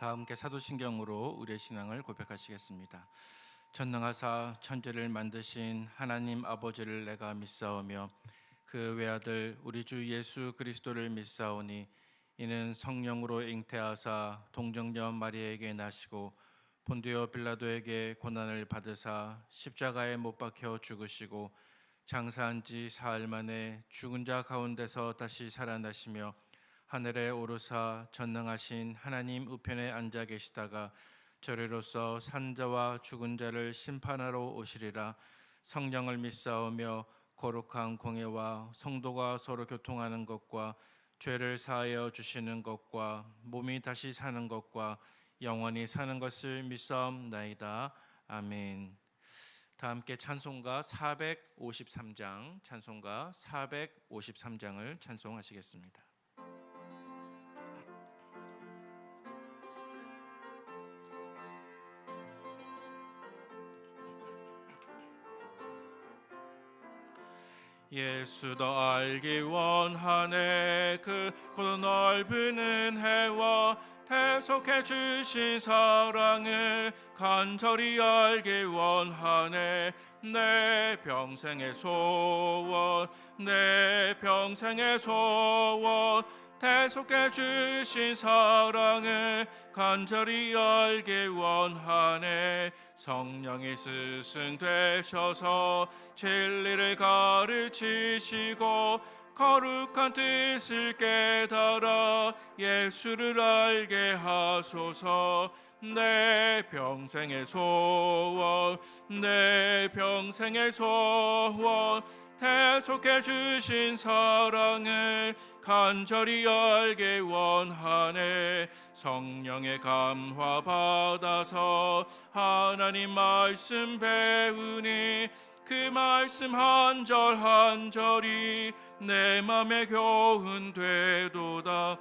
다 함께 사도신경으로 우리의 신앙을 고백하시겠습니다. 전능하사 천지를 만드신 하나님 아버지를 내가 믿사오며 그 외아들 우리 주 예수 그리스도를 믿사오니 이는 성령으로 잉태하사 동정녀 마리아에게 나시고 본디오 빌라도에게 고난을 받으사 십자가에 못 박혀 죽으시고 장사한 지 사흘 만에 죽은 자 가운데서 다시 살아나시며 하늘에 오르사 전능하신 하나님 우편에 앉아 계시다가 저리로서 산자와 죽은 자를 심판하러 오시리라. 성령을 믿사오며 거룩한 공예와 성도가 서로 교통하는 것과 죄를 사하여 주시는 것과 몸이 다시 사는 것과 영원히 사는 것을 믿사옵나이다. 아멘. 다 함께 찬송가 453장을 찬송하시겠습니다. 예수 더 알기 원하네. 그 고도 넓은 은혜와 대속해 주신 사랑을 간절히 알기 원하네. 내 평생의 소원, 내 평생의 소원, 대속해 주신 사랑을 간절히 알기 원하네. 성령이 스승 되셔서 진리를 가르치시고 거룩한 뜻을 깨달아 예수를 알게 하소서. 내 평생의 소원, 내 평생의 소원, 대속해 주신 사랑을 간절히 알게 원하네. 성령의 감화 받아서 하나님 말씀 배우니 그 말씀 한 절 한 절이 내 맘에 교훈 되도다.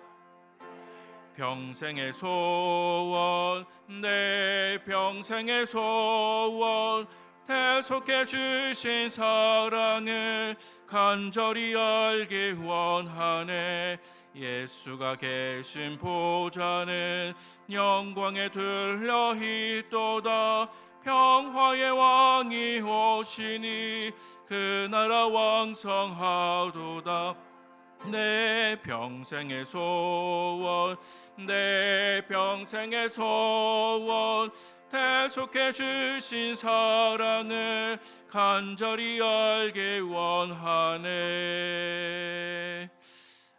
평생의 소원, 내 평생의 소원, 대속해 주신 사랑을 간절히 알기 원하네. 예수가 계신 보좌는 영광에 들려 있도다. 평화의 왕이 오시니 그 나라 왕성하도다. 내 평생의 소원, 내 평생의 소원, 대속해 주신 사랑을 간절히 알기 원하네.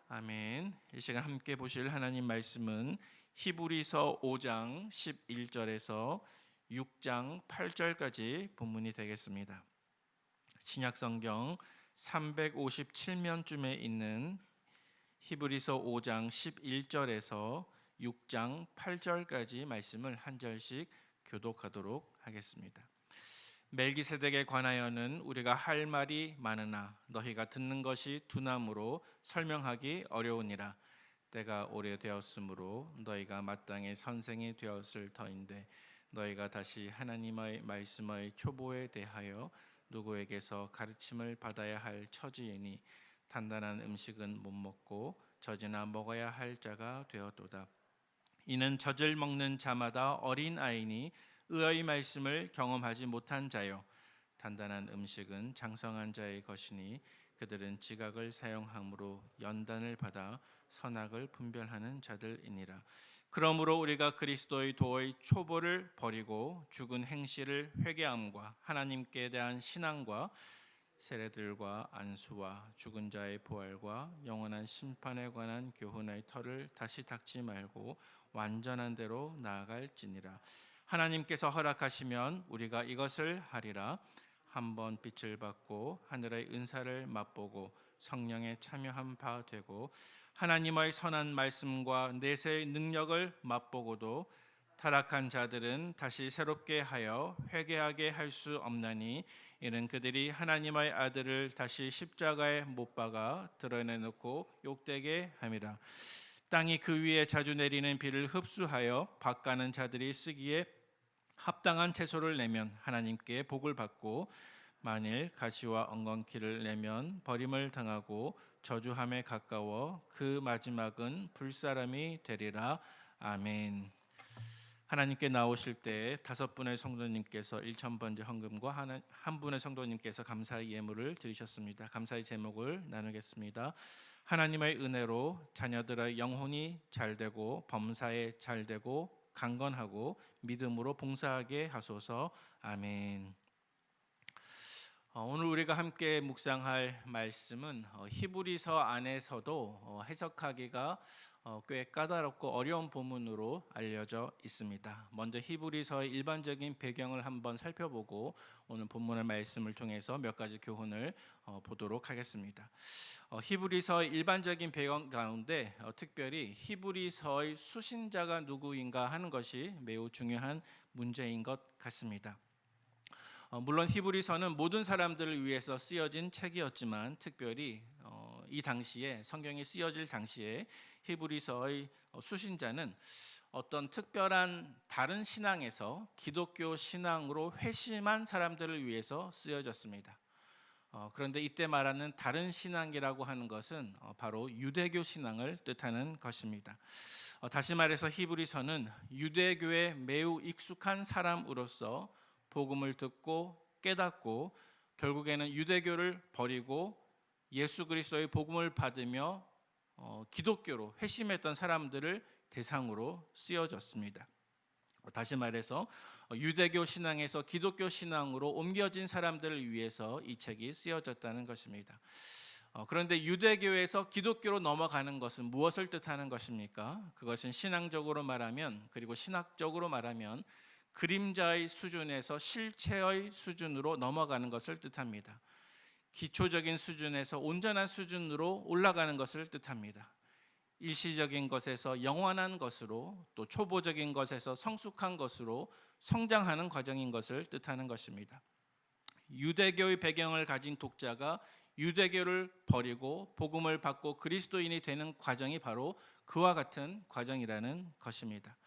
아멘. 이 시간 함께 보실 하나님 말씀은 히브리서 5장 11절에서 6장 8절까지 본문이 되겠습니다. 신약성경 357면쯤에 있는 히브리서 5장 11절에서 6장 8절까지 말씀을 한 절씩 교독하도록 하겠습니다. 멜기세덱에 관하여는 우리가 할 말이 많으나 너희가 듣는 것이 둔함으로 설명하기 어려우니라. 때가 오래되었으므로 너희가 마땅히 선생이 되었을 터인데 너희가 다시 하나님의 말씀의 초보에 대하여 누구에게서 가르침을 받아야 할 처지이니 단단한 음식은 못 먹고 젖이나 먹어야 할 자가 되었도다. 이는 젖을 먹는 자마다 어린 아이니 의의 말씀을 경험하지 못한 자요. 단단한 음식은 장성한 자의 것이니 그들은 지각을 사용함으로 연단을 받아 선악을 분별하는 자들이니라. 그러므로 우리가 그리스도의 도의 초보를 버리고 죽은 행실을 회개함과 하나님께 대한 신앙과 세례들과 안수와 죽은 자의 부활과 영원한 심판에 관한 교훈의 터를 다시 닦지 말고 완전한 대로 나아갈지니라. 하나님께서 허락하시면 우리가 이것을 하리라. 한번 빛을 받고 하늘의 은사를 맛보고 성령에 참여한 바 되고 하나님의 선한 말씀과 내세의 능력을 맛보고도 타락한 자들은 다시 새롭게 하여 회개하게 할 수 없나니 이는 그들이 하나님의 아들을 다시 십자가에 못 박아 드러내놓고 욕되게 함이라. 땅이 그 위에 자주 내리는 비를 흡수하여 밭가는 자들이 쓰기에 합당한 채소를 내면 하나님께 복을 받고 만일 가시와 엉겅퀴를 내면 버림을 당하고 저주함에 가까워 그 마지막은 불사람이 되리라. 아멘. 하나님께 나오실 때 5분의 성도님께서 1,000번째 헌금과 한 분의 성도님께서 감사의 예물을 드리셨습니다. 감사의 제목을 나누겠습니다. 하나님의 은혜로 자녀들의 영혼이 잘되고 범사에 잘되고 강건하고 믿음으로 봉사하게 하소서. 아멘. 오늘 우리가 함께 묵상할 말씀은 히브리서 안에서도 해석하기가 꽤 까다롭고 어려운 본문으로 알려져 있습니다. 먼저 히브리서의 일반적인 배경을 한번 살펴보고 오늘 본문의 말씀을 통해서 몇 가지 교훈을 보도록 하겠습니다. 히브리서의 일반적인 배경 가운데 특별히 히브리서의 수신자가 누구인가 하는 것이 매우 중요한 문제인 것 같습니다. 물론 히브리서는 모든 사람들을 위해서 쓰여진 책이었지만 특별히 이 당시에 성경이 쓰여질 당시에 히브리서의 수신자는 어떤 특별한 다른 신앙에서 기독교 신앙으로 회심한 사람들을 위해서 쓰여졌습니다. 그런데 이때 말하는 다른 신앙이라고 하는 것은 바로 유대교 신앙을 뜻하는 것입니다. 다시 말해서 히브리서는 유대교에 매우 익숙한 사람으로서 복음을 듣고 깨닫고 결국에는 유대교를 버리고 예수 그리스도의 복음을 받으며 기독교로 회심했던 사람들을 대상으로 쓰여졌습니다. 다시 말해서 유대교 신앙에서 기독교 신앙으로 옮겨진 사람들을 위해서 이 책이 쓰여졌다는 것입니다. 그런데 유대교에서 기독교로 넘어가는 것은 무엇을 뜻하는 것입니까? 그것은 신앙적으로 말하면 그리고 신학적으로 말하면 그림자의 수준에서 실체의 수준으로 넘어가는 것을 뜻합니다. 기초적인 수준에서 온전한 수준으로 올라가는 것을 뜻합니다. 일시적인 것에서 영원한 것으로 또 초보적인 것에서 성숙한 것으로 성장하는 과정인 것을 뜻하는 것입니다. 유대교의 배경을 가진 독자가 유대교를 버리고 복음을 받고 그리스도인이 되는 과정이 바로 그와 같은 과정이라는 것입니다.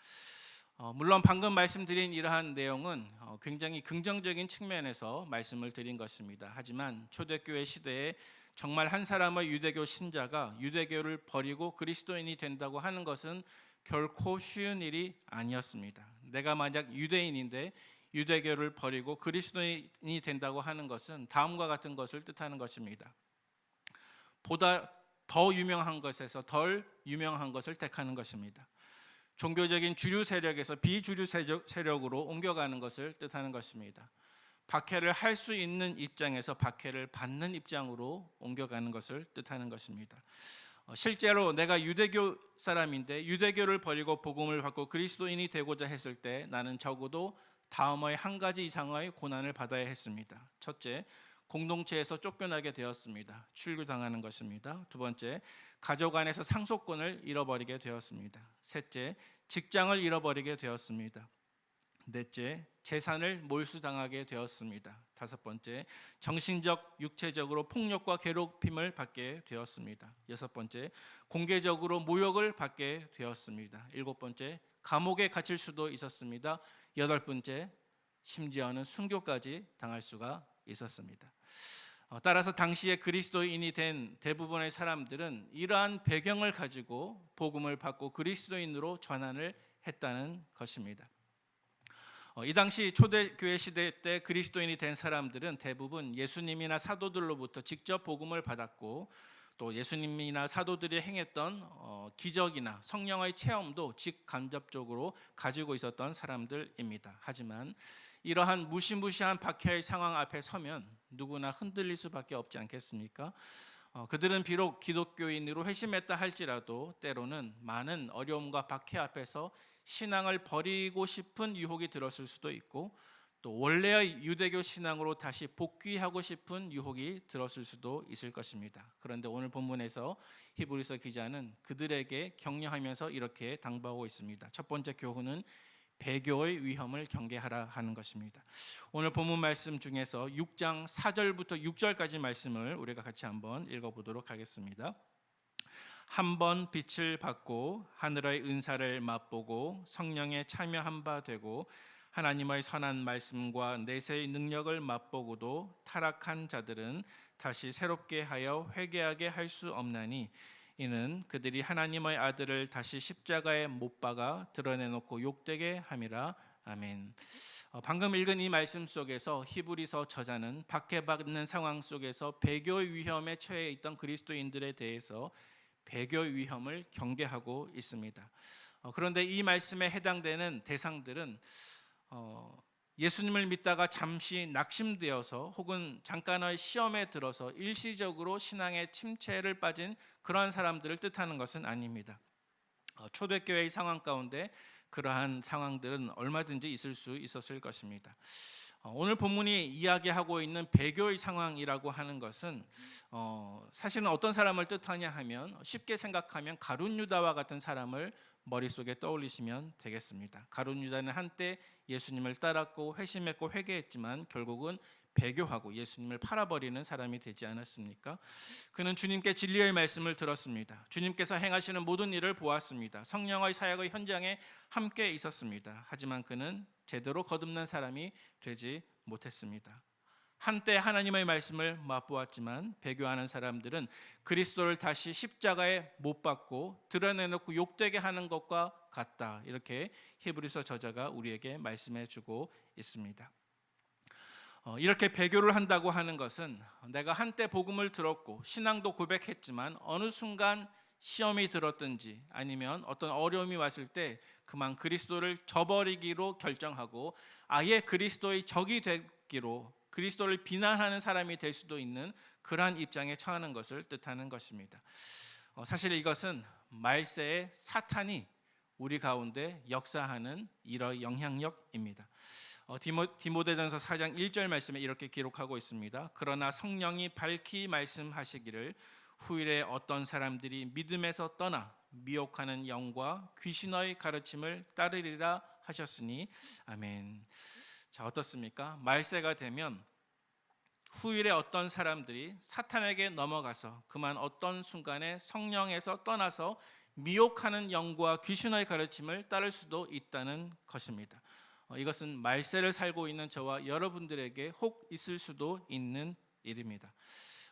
물론 방금 말씀드린 이러한 내용은 굉장히 긍정적인 측면에서 말씀을 드린 것입니다. 하지만 초대교회 시대에 정말 한 사람의 유대교 신자가 유대교를 버리고 그리스도인이 된다고 하는 것은 결코 쉬운 일이 아니었습니다. 내가 만약 유대인인데 유대교를 버리고 그리스도인이 된다고 하는 것은 다음과 같은 것을 뜻하는 것입니다. 보다 더 유명한 것에서 덜 유명한 것을 택하는 것입니다. 종교적인 주류 세력에서 비주류 세력으로 옮겨가는 것을 뜻하는 것입니다. 박해를 할 수 있는 입장에서 박해를 받는 입장으로 옮겨가는 것을 뜻하는 것입니다. 실제로 내가 유대교 사람인데 유대교를 버리고 복음을 받고 그리스도인이 되고자 했을 때 나는 적어도 다음의 한 가지 이상의 고난을 받아야 했습니다. 첫째, 공동체에서 쫓겨나게 되었습니다. 출교당하는 것입니다. 두 번째, 가족 안에서 상속권을 잃어버리게 되었습니다. 셋째, 직장을 잃어버리게 되었습니다. 넷째, 재산을 몰수당하게 되었습니다. 다섯 번째, 정신적, 육체적으로 폭력과 괴롭힘을 받게 되었습니다. 여섯 번째, 공개적으로 모욕을 받게 되었습니다. 일곱 번째, 감옥에 갇힐 수도 있었습니다. 여덟 번째, 심지어는 순교까지 당할 수가 있었습니다. 따라서 당시에 그리스도인이 된 대부분의 사람들은 이러한 배경을 가지고 복음을 받고 그리스도인으로 전환을 했다는 것입니다. 이 당시 초대교회 시대 때 그리스도인이 된 사람들은 대부분 예수님이나 사도들로부터 직접 복음을 받았고 또 예수님이나 사도들이 행했던 기적이나 성령의 체험도 직간접적으로 가지고 있었던 사람들입니다. 하지만 이러한 무시무시한 박해의 상황 앞에 서면 누구나 흔들릴 수밖에 없지 않겠습니까? 그들은 비록 기독교인으로 회심했다 할지라도 때로는 많은 어려움과 박해 앞에서 신앙을 버리고 싶은 유혹이 들었을 수도 있고 또 원래의 유대교 신앙으로 다시 복귀하고 싶은 유혹이 들었을 수도 있을 것입니다. 그런데 오늘 본문에서 히브리서 기자는 그들에게 격려하면서 이렇게 당부하고 있습니다. 첫 번째 교훈은 배교의 위험을 경계하라 하는 것입니다. 오늘 본문 말씀 중에서 6장 4절부터 6절까지 말씀을 우리가 같이 한번 읽어보도록 하겠습니다. 한 번 빛을 받고 하늘의 은사를 맛보고 성령에 참여한 바 되고 하나님의 선한 말씀과 내세의 능력을 맛보고도 타락한 자들은 다시 새롭게 하여 회개하게 할 수 없나니 이는 그들이 하나님의 아들을 다시 십자가에 못 박아 드러내놓고 욕되게 함이라. 아멘. 방금 읽은 이 말씀 속에서 히브리서 저자는 박해받는 상황 속에서 배교의 위험에 처해 있던 그리스도인들에 대해서 배교 위험을 경계하고 있습니다. 그런데 이 말씀에 해당되는 대상들은 예수님을 믿다가 잠시 낙심되어서 혹은 잠깐의 시험에 들어서 일시적으로 신앙의 침체를 빠진 그러한 사람들을 뜻하는 것은 아닙니다. 초대교회의 상황 가운데 그러한 상황들은 얼마든지 있을 수 있었을 것입니다. 오늘 본문이 이야기하고 있는 배교의 상황이라고 하는 것은 사실은 어떤 사람을 뜻하냐 하면 쉽게 생각하면 가룟 유다와 같은 사람을 머릿속에 떠올리시면 되겠습니다. 가룟 유다는 한때 예수님을 따랐고 회심했고 회개했지만 결국은 배교하고 예수님을 팔아버리는 사람이 되지 않았습니까? 그는 주님께 진리의 말씀을 들었습니다. 주님께서 행하시는 모든 일을 보았습니다. 성령의 사역의 현장에 함께 있었습니다. 하지만 그는 제대로 거듭난 사람이 되지 못했습니다. 한때 하나님의 말씀을 맛보았지만 배교하는 사람들은 그리스도를 다시 십자가에 못 박고 드러내놓고 욕되게 하는 것과 같다. 이렇게 히브리서 저자가 우리에게 말씀해 주고 있습니다. 이렇게 배교를 한다고 하는 것은 내가 한때 복음을 들었고 신앙도 고백했지만 어느 순간 시험이 들었든지 아니면 어떤 어려움이 왔을 때 그만 그리스도를 저버리기로 결정하고 아예 그리스도의 적이 되기로 그리스도를 비난하는 사람이 될 수도 있는 그러한 입장에 처하는 것을 뜻하는 것입니다. 사실 이것은 말세의 사탄이 우리 가운데 역사하는 이러한 영향력입니다. 디모데전서 4장 1절 말씀에 이렇게 기록하고 있습니다. 그러나 성령이 밝히 말씀하시기를 후일에 어떤 사람들이 믿음에서 떠나 미혹하는 영과 귀신의 가르침을 따르리라 하셨으니 아멘. 자, 어떻습니까? 말세가 되면 후일에 어떤 사람들이 사탄에게 넘어가서 그만 어떤 순간에 성령에서 떠나서 미혹하는 영과 귀신의 가르침을 따를 수도 있다는 것입니다. 이것은 말세를 살고 있는 저와 여러분들에게 혹 있을 수도 있는 일입니다.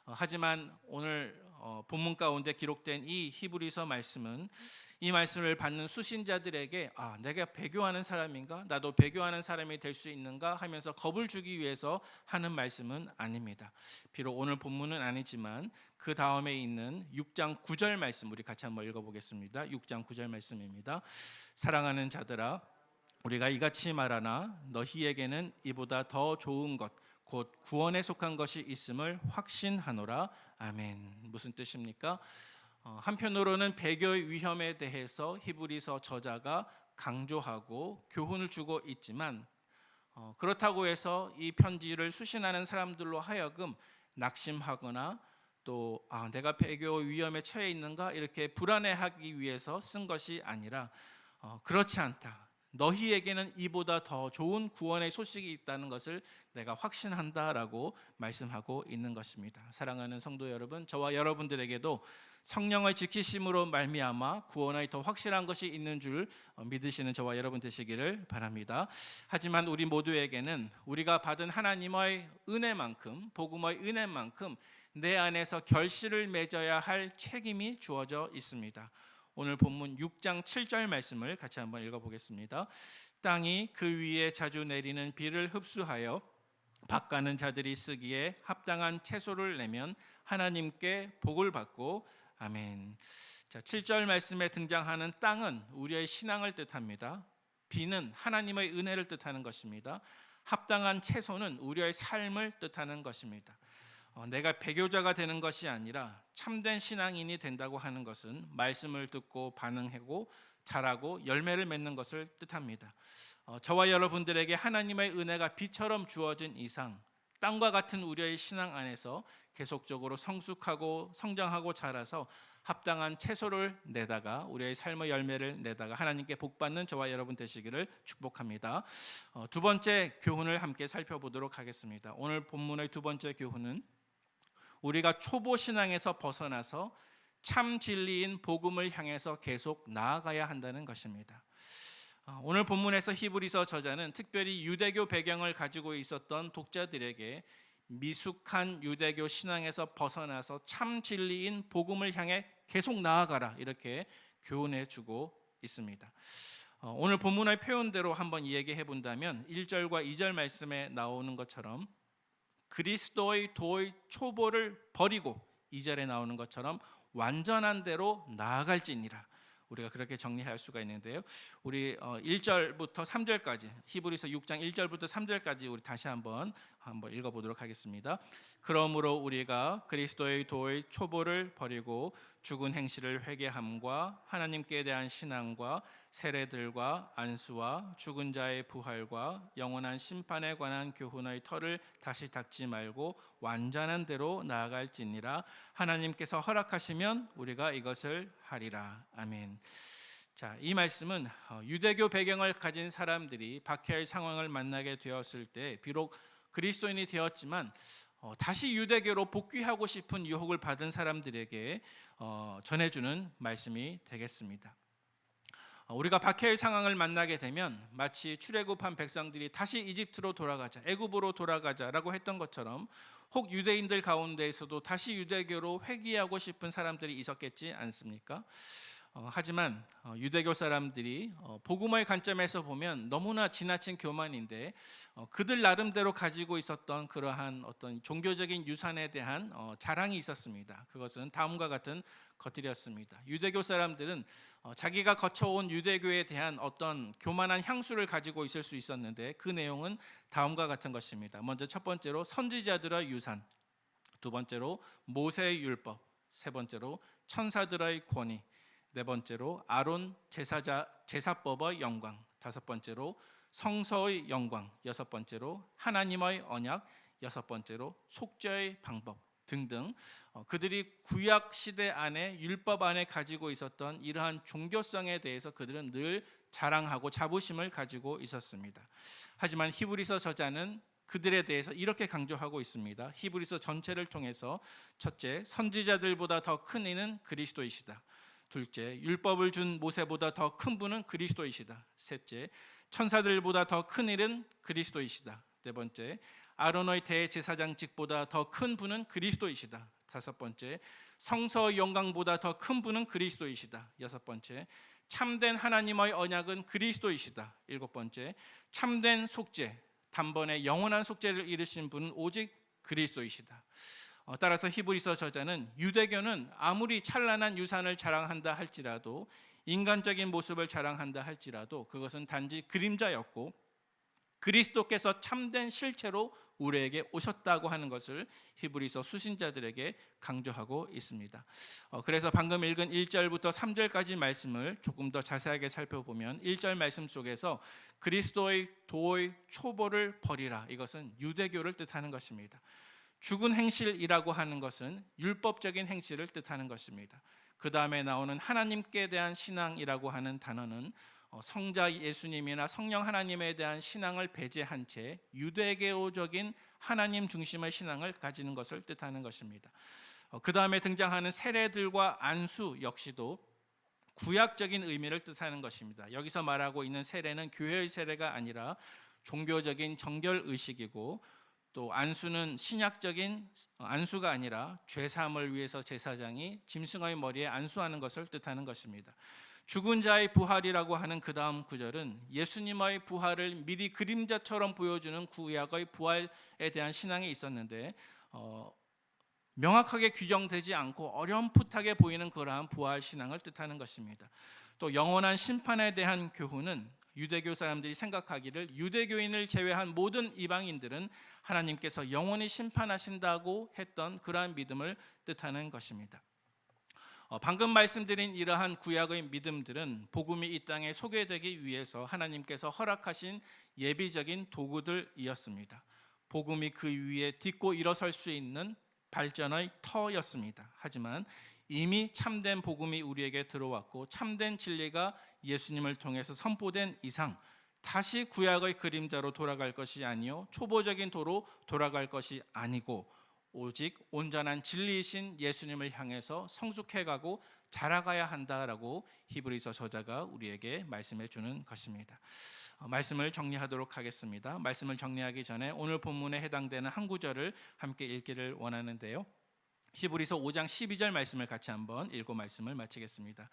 하지만 오늘 본문 가운데 기록된 이 히브리서 말씀은 이 말씀을 받는 수신자들에게 내가 배교하는 사람인가? 나도 배교하는 사람이 될 수 있는가? 하면서 겁을 주기 위해서 하는 말씀은 아닙니다. 비록 오늘 본문은 아니지만 그 다음에 있는 6장 9절 말씀 우리 같이 한번 읽어보겠습니다. 6장 9절 말씀입니다. 사랑하는 자들아 우리가 이같이 말하나 너희에게는 이보다 더 좋은 것 곧 구원에 속한 것이 있음을 확신하노라. 아멘. 무슨 뜻입니까? 한편으로는 배교의 위험에 대해서 히브리서 저자가 강조하고 교훈을 주고 있지만 그렇다고 해서 이 편지를 수신하는 사람들로 하여금 낙심하거나 또 내가 배교의 위험에 처해 있는가 이렇게 불안해하기 위해서 쓴 것이 아니라 그렇지 않다. 너희에게는 이보다 더 좋은 구원의 소식이 있다는 것을 내가 확신한다라고 말씀하고 있는 것입니다. 사랑하는 성도 여러분, 저와 여러분들에게도 성령의 지키심으로 말미암아 구원의 더 확실한 것이 있는 줄 믿으시는 저와 여러분 되시기를 바랍니다. 하지만 우리 모두에게는 우리가 받은 하나님의 은혜만큼 복음의 은혜만큼 내 안에서 결실을 맺어야 할 책임이 주어져 있습니다. 오늘 본문 6장 7절 말씀을 같이 한번 읽어보겠습니다. 땅이 그 위에 자주 내리는 비를 흡수하여 밭가는 자들이 쓰기에 합당한 채소를 내면 하나님께 복을 받고 아멘. 자, 7절 말씀에 등장하는 땅은 우리의 신앙을 뜻합니다. 비는 하나님의 은혜를 뜻하는 것입니다. 합당한 채소는 우리의 삶을 뜻하는 것입니다. 내가 배교자가 되는 것이 아니라 참된 신앙인이 된다고 하는 것은 말씀을 듣고 반응하고 자라고 열매를 맺는 것을 뜻합니다. 저와 여러분들에게 하나님의 은혜가 비처럼 주어진 이상 땅과 같은 우리의 신앙 안에서 계속적으로 성숙하고 성장하고 자라서 합당한 채소를 내다가 우리의 삶의 열매를 내다가 하나님께 복받는 저와 여러분 되시기를 축복합니다. 두 번째 교훈을 함께 살펴보도록 하겠습니다. 오늘 본문의 두 번째 교훈은 우리가 초보 신앙에서 벗어나서 참 진리인 복음을 향해서 계속 나아가야 한다는 것입니다. 오늘 본문에서 히브리서 저자는 특별히 유대교 배경을 가지고 있었던 독자들에게 미숙한 유대교 신앙에서 벗어나서 참 진리인 복음을 향해 계속 나아가라 이렇게 교훈해 주고 있습니다. 오늘 본문의 표현대로 한번 이야기해 본다면 1절과 2절 말씀에 나오는 것처럼 그리스도의 도의 초보를 버리고 2절에 나오는 것처럼 완전한 대로 나아갈지니라. 우리가 그렇게 정리할 수가 있는데요. 우리 1절부터 3절까지 히브리서 6장 1절부터 3절까지 우리 다시 한번 읽어보도록 하겠습니다. 그러므로 우리가 그리스도의 도의 초보를 버리고 죽은 행실을 회개함과 하나님께 대한 신앙과 세례들과 안수와 죽은 자의 부활과 영원한 심판에 관한 교훈의 터를 다시 닦지 말고 완전한 대로 나아갈지니라. 하나님께서 허락하시면 우리가 이것을 하리라. 아멘. 자, 이 말씀은 유대교 배경을 가진 사람들이 박해의 상황을 만나게 되었을 때 비록 그리스도인이 되었지만 다시 유대교로 복귀하고 싶은 유혹을 받은 사람들에게 전해주는 말씀이 되겠습니다. 우리가 박해의 상황을 만나게 되면 마치 출애굽한 백성들이 다시 이집트로 돌아가자, 애굽으로 돌아가자라고 했던 것처럼 혹 유대인들 가운데에서도 다시 유대교로 회귀하고 싶은 사람들이 있었겠지 않습니까? 하지만 유대교 사람들이 복음의 관점에서 보면 너무나 지나친 교만인데 그들 나름대로 가지고 있었던 그러한 어떤 종교적인 유산에 대한 자랑이 있었습니다. 그것은 다음과 같은 것들이었습니다. 유대교 사람들은 자기가 거쳐온 유대교에 대한 어떤 교만한 향수를 가지고 있을 수 있었는데 그 내용은 다음과 같은 것입니다. 먼저 첫 번째로 선지자들의 유산, 두 번째로 모세의 율법, 세 번째로 천사들의 권위, 네 번째로 아론 제사법의 영광, 다섯 번째로 성서의 영광, 여섯 번째로 하나님의 언약, 여섯 번째로 속죄의 방법 등등 그들이 구약 시대 안에 율법 안에 가지고 있었던 이러한 종교성에 대해서 그들은 늘 자랑하고 자부심을 가지고 있었습니다. 하지만 히브리서 저자는 그들에 대해서 이렇게 강조하고 있습니다. 히브리서 전체를 통해서 첫째, 선지자들보다 더 큰 이는 그리스도이시다. 둘째, 율법을 준 모세보다 더 큰 분은 그리스도이시다. 셋째, 천사들보다 더 큰 일은 그리스도이시다. 네 번째, 아론의 대제사장직보다 더 큰 분은 그리스도이시다. 다섯 번째, 성서의 영광보다 더 큰 분은 그리스도이시다. 여섯 번째, 참된 하나님의 언약은 그리스도이시다. 일곱 번째, 참된 속죄, 단번에 영원한 속죄를 이루신 분은 오직 그리스도이시다. 따라서 히브리서 저자는 유대교는 아무리 찬란한 유산을 자랑한다 할지라도 인간적인 모습을 자랑한다 할지라도 그것은 단지 그림자였고 그리스도께서 참된 실체로 우리에게 오셨다고 하는 것을 히브리서 수신자들에게 강조하고 있습니다. 그래서 방금 읽은 1절부터 3절까지 말씀을 조금 더 자세하게 살펴보면 1절 말씀 속에서 그리스도의 도의 초보를 버리라, 이것은 유대교를 뜻하는 것입니다. 죽은 행실이라고 하는 것은 율법적인 행실을 뜻하는 것입니다. 그 다음에 나오는 하나님께 대한 신앙이라고 하는 단어는 성자 예수님이나 성령 하나님에 대한 신앙을 배제한 채 유대교적인 하나님 중심의 신앙을 가지는 것을 뜻하는 것입니다. 그 다음에 등장하는 세례들과 안수 역시도 구약적인 의미를 뜻하는 것입니다. 여기서 말하고 있는 세례는 교회의 세례가 아니라 종교적인 정결 의식이고, 또 안수는 신약적인 안수가 아니라 죄 사함을 위해서 제사장이 짐승의 머리에 안수하는 것을 뜻하는 것입니다. 죽은 자의 부활이라고 하는 그 다음 구절은 예수님의 부활을 미리 그림자처럼 보여주는 구약의 부활에 대한 신앙이 있었는데 명확하게 규정되지 않고 어렴풋하게 보이는 그러한 부활 신앙을 뜻하는 것입니다. 또 영원한 심판에 대한 교훈은 유대교 사람들이 생각하기를 유대교인을 제외한 모든 이방인들은 하나님께서 영원히 심판하신다고 했던 그러한 믿음을 뜻하는 것입니다. 방금 말씀드린 이러한 구약의 믿음들은 복음이 이 땅에 소개되기 위해서 하나님께서 허락하신 예비적인 도구들이었습니다. 복음이 그 위에 딛고 일어설 수 있는 발전의 터였습니다. 하지만 이미 참된 복음이 우리에게 들어왔고 참된 진리가 예수님을 통해서 선포된 이상 다시 구약의 그림자로 돌아갈 것이 아니요 초보적인 도로 돌아갈 것이 아니고 오직 온전한 진리이신 예수님을 향해서 성숙해가고 자라가야 한다라고 히브리서 저자가 우리에게 말씀해 주는 것입니다. 말씀을 정리하도록 하겠습니다. 말씀을 정리하기 전에 오늘 본문에 해당되는 한 구절을 함께 읽기를 원하는데요. 히브리서 5장 12절 말씀을 같이 한번 읽고 말씀을 마치겠습니다.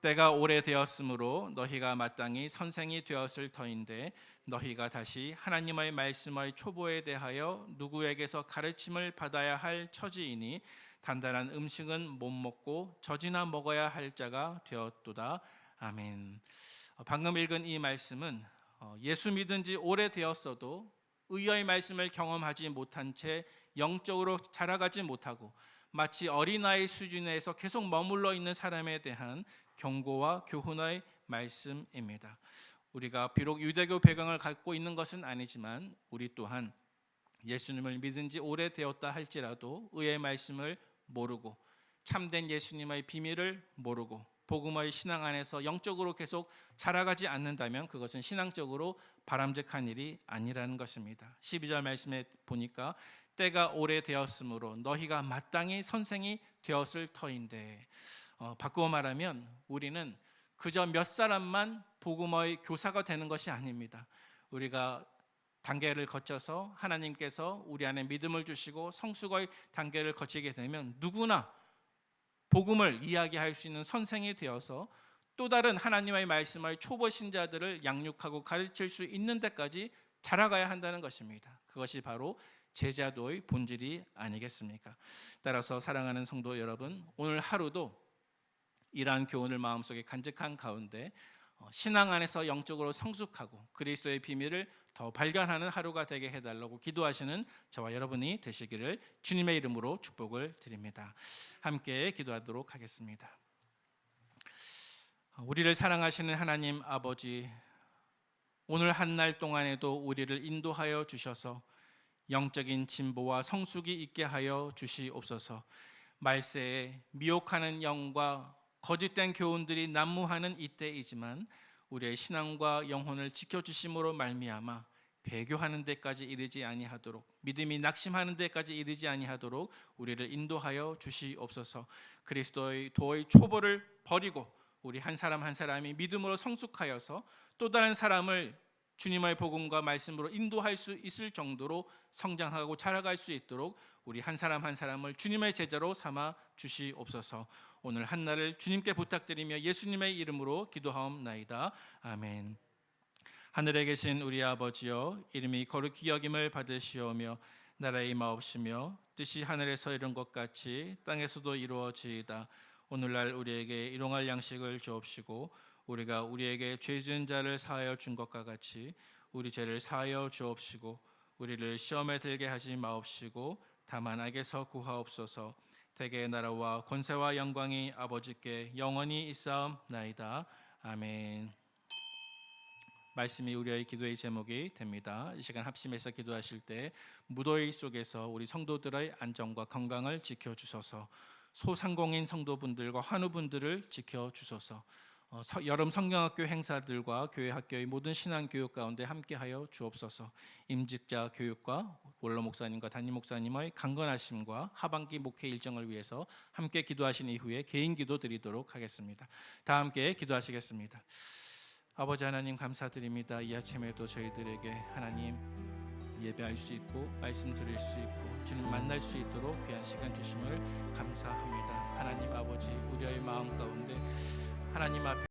때가 오래되었으므로 너희가 마땅히 선생이 되었을 터인데 너희가 다시 하나님의 말씀의 초보에 대하여 누구에게서 가르침을 받아야 할 처지이니 단단한 음식은 못 먹고 젖이나 먹어야 할 자가 되었도다. 아멘. 방금 읽은 이 말씀은 예수 믿은 지 오래되었어도 의의 말씀을 경험하지 못한 채 영적으로 자라가지 못하고 마치 어린아이 수준에서 계속 머물러 있는 사람에 대한 경고와 교훈의 말씀입니다. 우리가 비록 유대교 배경을 갖고 있는 것은 아니지만 우리 또한 예수님을 믿은 지 오래되었다 할지라도 의의 말씀을 모르고 참된 예수님의 비밀을 모르고 복음의 신앙 안에서 영적으로 계속 자라가지 않는다면 그것은 신앙적으로 바람직한 일이 아니라는 것입니다. 12절 말씀에 보니까 때가 오래되었으므로 너희가 마땅히 선생이 되었을 터인데, 바꾸어 말하면 우리는 그저 몇 사람만 복음의 교사가 되는 것이 아닙니다. 우리가 단계를 거쳐서 하나님께서 우리 안에 믿음을 주시고 성숙의 단계를 거치게 되면 누구나 복음을 이야기할 수 있는 선생이 되어서 또 다른 하나님의 말씀의 초보 신자들을 양육하고 가르칠 수 있는 데까지 자라가야 한다는 것입니다. 그것이 바로 제자도의 본질이 아니겠습니까? 따라서 사랑하는 성도 여러분, 오늘 하루도 이러한 교훈을 마음속에 간직한 가운데 신앙 안에서 영적으로 성숙하고 그리스도의 비밀을 더 발견하는 하루가 되게 해달라고 기도하시는 저와 여러분이 되시기를 주님의 이름으로 축복을 드립니다. 함께 기도하도록 하겠습니다. 우리를 사랑하시는 하나님 아버지, 오늘 한 날 동안에도 우리를 인도하여 주셔서 영적인 진보와 성숙이 있게 하여 주시옵소서. 말세에 미혹하는 영과 거짓된 교훈들이 난무하는 이때이지만 우리의 신앙과 영혼을 지켜주심으로 말미암아 배교하는 데까지 이르지 아니하도록, 믿음이 낙심하는 데까지 이르지 아니하도록 우리를 인도하여 주시옵소서. 그리스도의 도의 초보를 버리고 우리 한 사람 한 사람이 믿음으로 성숙하여서 또 다른 사람을 주님의 복음과 말씀으로 인도할 수 있을 정도로 성장하고 자라갈 수 있도록 우리 한 사람 한 사람을 주님의 제자로 삼아 주시옵소서. 오늘 한날을 주님께 부탁드리며 예수님의 이름으로 기도하옵나이다. 아멘. 하늘에 계신 우리 아버지여, 이름이 거룩히 여김을 받으시오며 나라의 임하옵시며 뜻이 하늘에서 이룬 것 같이 땅에서도 이루어지이다. 오늘날 우리에게 일용할 양식을 주옵시고 우리가 우리에게 죄 지은 자를 사하여 준 것과 같이 우리 죄를 사하여 주옵시고 우리를 시험에 들게 하지 마옵시고 다만 악에서 구하옵소서. 대개의 나라와 권세와 영광이 아버지께 영원히 있사옵나이다. 아멘. 말씀이 우리의 기도의 제목이 됩니다. 이 시간 합심해서 기도하실 때 무더위 속에서 우리 성도들의 안전과 건강을 지켜주소서. 소상공인 성도분들과 환우분들을 지켜주소서. 여름 성경학교 행사들과 교회 학교의 모든 신앙교육 가운데 함께하여 주옵소서. 임직자 교육과 원로 목사님과 담임 목사님의 강건하심과 하반기 목회 일정을 위해서 함께 기도하신 이후에 개인 기도 드리도록 하겠습니다. 다 함께 기도하시겠습니다. 아버지 하나님 감사드립니다. 이 아침에도 저희들에게 하나님 예배할 수 있고 말씀 드릴 수 있고 주님 만날 수 있도록 귀한 시간 주심을 감사합니다. 하나님 아버지, 우리의 마음 가운데 하나님 앞에